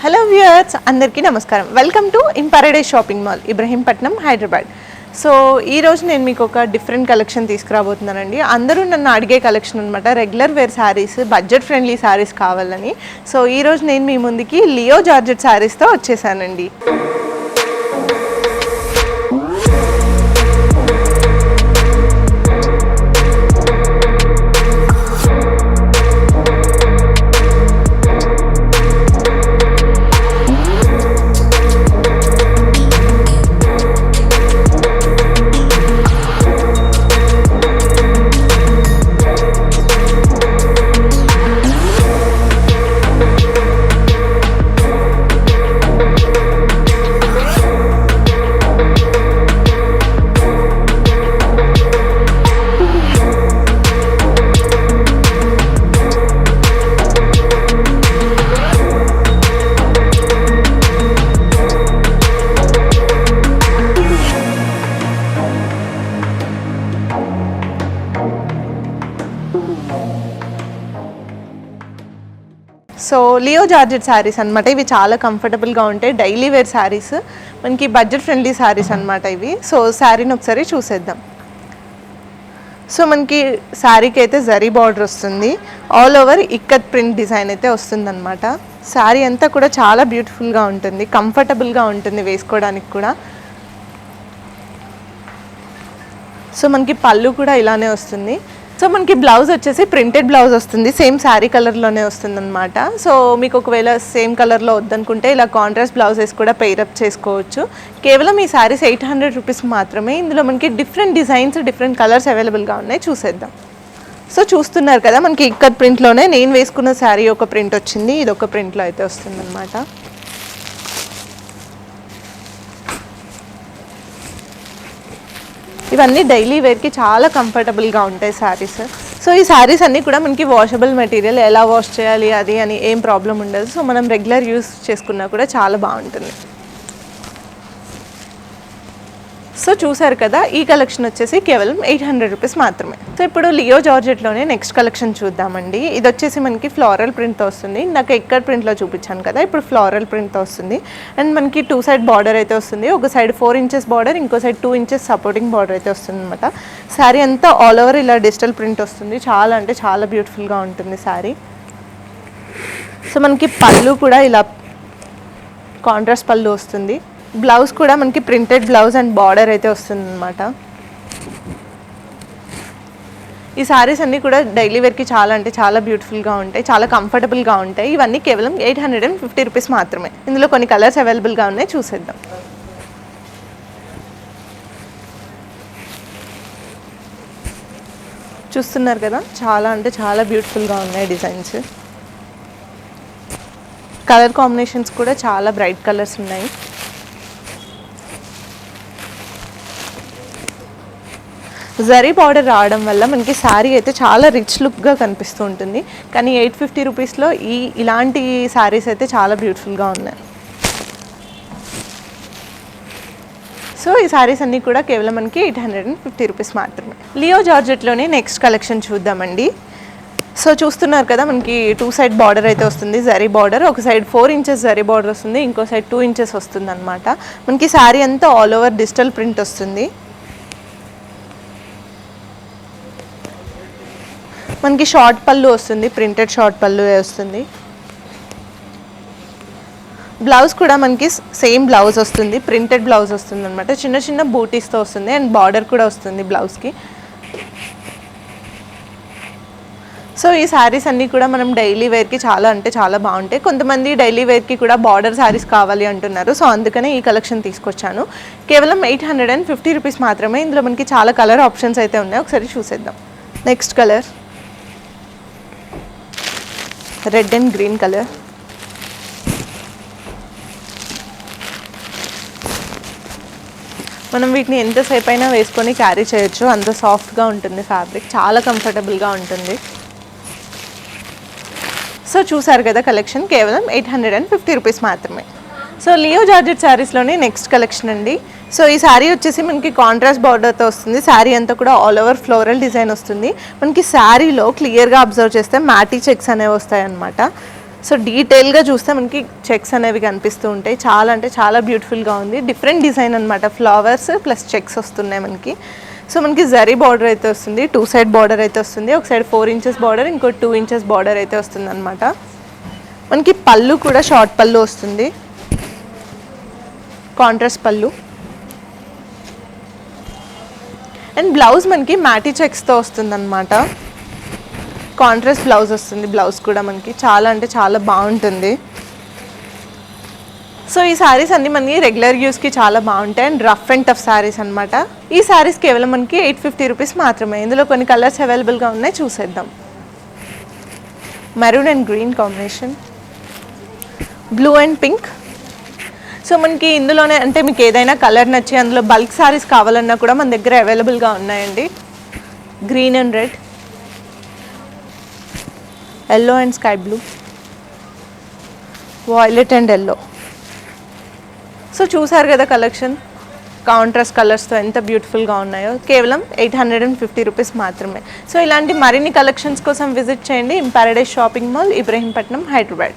Hello viewers, అందరికీ నమస్కారం. Welcome to in paradise shopping mall, Ibrahimpatnam, Hyderabad. So ఈరోజు నేను మీకు ఒక డిఫరెంట్ కలెక్షన్ తీసుకురాబోతున్నానండి. అందరూ నన్ను అడిగే కలెక్షన్ అనమాట, regular wear saris, budget friendly saris కావాలని. సో ఈరోజు నేను మీ ముందుకి లియో జార్జెట్ శారీస్తో వచ్చేసానండి. సో లియో జార్జెట్ శారీస్ అనమాట. ఇవి చాలా కంఫర్టబుల్గా ఉంటాయి, డైలీ వేర్ శారీస్, మనకి బడ్జెట్ ఫ్రెండ్లీ శారీస్ అనమాట ఇవి. సో శారీని ఒకసారి చూసేద్దాం. సో మనకి శారీకి అయితే జరీ బార్డర్ వస్తుంది, all over ikat print design అయితే వస్తుంది అనమాట. శారీ అంతా కూడా చాలా బ్యూటిఫుల్గా ఉంటుంది, కంఫర్టబుల్గా ఉంటుంది వేసుకోవడానికి కూడా. సో మనకి పళ్ళు కూడా ఇలానే వస్తుంది. సో మనకి బ్లౌజ్ వచ్చేసి ప్రింటెడ్ బ్లౌజ్ వస్తుంది, సేమ్ శారీ కలర్లోనే వస్తుంది అనమాట. సో మీకు ఒకవేళ సేమ్ కలర్లో వద్దనుకుంటే ఇలా కాంట్రాస్ట్ బ్లౌజెస్ కూడా పెయిరప్ చేసుకోవచ్చు. కేవలం ఈ శారీస్ 800 రూపీస్ మాత్రమే. ఇందులో మనకి డిఫరెంట్ డిజైన్స్, డిఫరెంట్ కలర్స్ అవైలబుల్గా ఉన్నాయి, చూసేద్దాం. సో చూస్తున్నారు కదా, మనకి ఇక్కత్ ప్రింట్లోనే నేను వేసుకున్న శారీ ఒక ప్రింట్ వచ్చింది, ఇది ఒక ప్రింట్లో అయితే వస్తుంది అనమాట. ఇవన్నీ డైలీ వేర్కి చాలా కంఫర్టబుల్గా ఉంటాయి శారీస్. సో ఈ శారీస్ అన్నీ కూడా మనకి వాషబుల్ మెటీరియల్, ఎలా వాష్ చేయాలి అది అని ఏం ప్రాబ్లం ఉండదు. సో మనం రెగ్యులర్ యూస్ చేసుకున్నా కూడా చాలా బాగుంటుంది. సో చూసారు కదా, ఈ కలెక్షన్ వచ్చేసి కేవలం 800 రూపీస్ మాత్రమే. సో ఇప్పుడు లియో జార్జెట్లోనే నెక్స్ట్ కలెక్షన్ చూద్దామండి. ఇది వచ్చేసి మనకి ఫ్లోరల్ ప్రింట్తో వస్తుంది. నాకు ఎక్కడ్ ప్రింట్లో చూపించాను కదా, ఇప్పుడు ఫ్లోరల్ ప్రింట్తో వస్తుంది. అండ్ మనకి 2 సైడ్ బార్డర్ అయితే వస్తుంది. ఒక సైడ్ 4 ఇంచెస్ బార్డర్, ఇంకో సైడ్ 2 ఇంచెస్ సపోర్టింగ్ బార్డర్ అయితే వస్తుంది అనమాట. శారీ అంతా ఆల్ ఓవర్ ఇలా డిజిటల్ ప్రింట్ వస్తుంది. చాలా అంటే చాలా బ్యూటిఫుల్గా ఉంటుంది శారీ. సో మనకి పళ్ళు కూడా ఇలా కాంట్రాస్ట్ పళ్ళు వస్తుంది. బ్లౌజ్ కూడా మనకి ప్రింటెడ్ బ్లౌజ్ అండ్ బార్డర్ అయితే వస్తుంది అనమాట. ఈ శారీస్ అన్నీ కూడా డైలీ వేర్కి చాలా అంటే చాలా బ్యూటిఫుల్గా ఉంటాయి, చాలా కంఫర్టబుల్గా ఉంటాయి. ఇవన్నీ కేవలం 850 రూపీస్ మాత్రమే. ఇందులో కొన్ని కలర్స్ అవైలబుల్గా ఉన్నాయి, చూసేద్దాం. చూస్తున్నారు కదా, చాలా అంటే చాలా బ్యూటిఫుల్గా ఉన్నాయి డిజైన్స్. కలర్ కాంబినేషన్స్ కూడా చాలా బ్రైట్ కలర్స్ ఉన్నాయి. జరీ బార్డర్ రావడం వల్ల మనకి శారీ అయితే చాలా రిచ్ లుక్గా కనిపిస్తూ ఉంటుంది. కానీ 850 రూపీస్లో ఇలాంటి శారీస్ అయితే చాలా బ్యూటిఫుల్గా ఉన్నాయి. సో ఈ శారీస్ అన్నీ కూడా కేవలం మనకి 850 రూపీస్ మాత్రమే. లియో జార్జెట్లోనే నెక్స్ట్ కలెక్షన్ చూద్దామండి. సో చూస్తున్నారు కదా, మనకి 2 సైడ్ బార్డర్ అయితే వస్తుంది, జరీ బార్డర్. ఒక సైడ్ 4 ఇంచెస్ జరీ బార్డర్ వస్తుంది, ఇంకో సైడ్ 2 ఇంచెస్ వస్తుంది అనమాట. మనకి శారీ అంతా ఆల్ ఓవర్ డిజిటల్ ప్రింట్ వస్తుంది. మనకి షార్ట్ పళ్ళు వస్తుంది, ప్రింటెడ్ షార్ట్ పళ్ళు వస్తుంది. బ్లౌజ్ కూడా మనకి సేమ్ బ్లౌజ్ వస్తుంది, ప్రింటెడ్ బ్లౌజ్ వస్తుంది అనమాట. చిన్న చిన్న బూటీస్తో వస్తుంది అండ్ బార్డర్ కూడా వస్తుంది బ్లౌజ్కి. సో ఈ శారీస్ అన్నీ కూడా మనం డైలీ వేర్కి చాలా అంటే చాలా బాగుంటాయి. కొంతమంది డైలీ వేర్కి కూడా బార్డర్ శారీస్ కావాలి అంటున్నారు. సో అందుకనే ఈ కలెక్షన్ తీసుకొచ్చాను. కేవలం 850 రూపీస్ మాత్రమే. ఇందులో మనకి చాలా కలర్ ఆప్షన్స్ అయితే ఉన్నాయి, ఒకసారి చూసేద్దాం. Next colour red and green colour. మనం వీటిని ఎంతసేపు అయినా వేసుకొని క్యారీ చేయొచ్చు, అంత సాఫ్ట్గా ఉంటుంది ఫ్యాబ్రిక్, చాలా కంఫర్టబుల్గా ఉంటుంది. సో చూసారు కదా కలెక్షన్, కేవలం 850 రూపీస్ మాత్రమే. సో లియో జార్జెట్ శారీస్లోనే నెక్స్ట్ కలెక్షన్ అండి. సో ఈ శారీ వచ్చేసి మనకి కాంట్రాస్ట్ బార్డర్తో వస్తుంది. శారీ అంతా కూడా ఆల్ ఓవర్ ఫ్లోరల్ డిజైన్ వస్తుంది. మనకి శారీలో క్లియర్గా అబ్జర్వ్ చేస్తే మ్యాటీ చెక్స్ అనేవి వస్తాయి అన్నమాట. సో డీటెయిల్గా చూస్తే మనకి చెక్స్ అనేవి కనిపిస్తూ ఉంటాయి. చాలా అంటే చాలా బ్యూటిఫుల్గా ఉంది. డిఫరెంట్ డిజైన్ అనమాట, ఫ్లవర్స్ ప్లస్ చెక్స్ వస్తున్నాయి మనకి. సో మనకి జరీ బార్డర్ అయితే వస్తుంది, 2 సైడ్ బార్డర్ అయితే వస్తుంది. ఒక సైడ్ 4 ఇంచెస్ బార్డర్, ఇంకో 2 ఇంచెస్ బార్డర్ అయితే వస్తుంది అనమాట. మనకి పళ్ళు కూడా షార్ట్ పళ్ళు వస్తుంది, కాంట్రాస్ట్ పళ్ళు. అండ్ బ్లౌజ్ మనకి మ్యాటీ చెక్స్తో వస్తుంది అనమాట. కాంట్రాస్ట్ బ్లౌజ్ వస్తుంది. బ్లౌజ్ కూడా మనకి చాలా అంటే చాలా బాగుంటుంది. సో ఈ శారీస్ అన్ని మనకి రెగ్యులర్ యూస్కి చాలా బాగుంటాయి and rough and tough saris అనమాట. ఈ శారీస్ కేవలం మనకి 850 రూపీస్ మాత్రమే. ఇందులో కొన్ని కలర్స్ అవైలబుల్గా ఉన్నాయి, చూసేద్దాం. Maroon and green combination, blue and pink. So మనకి ఇందులోనే అంటే మీకు ఏదైనా కలర్ నచ్చి అందులో బల్క్ శారీస్ కావాలన్నా కూడా మన దగ్గర అవైలబుల్గా ఉన్నాయండి. Green and red, yellow and sky blue, violet and yellow. So చూసారు కదా కలెక్షన్, కాంట్రాస్ట్ కలర్స్తో ఎంత బ్యూటిఫుల్గా ఉన్నాయో. కేవలం 850 రూపీస్ మాత్రమే. సో ఇలాంటి మరిన్ని కలెక్షన్స్ కోసం విజిట్ చేయండి in paradise shopping mall, Ibrahimpatnam, Hyderabad.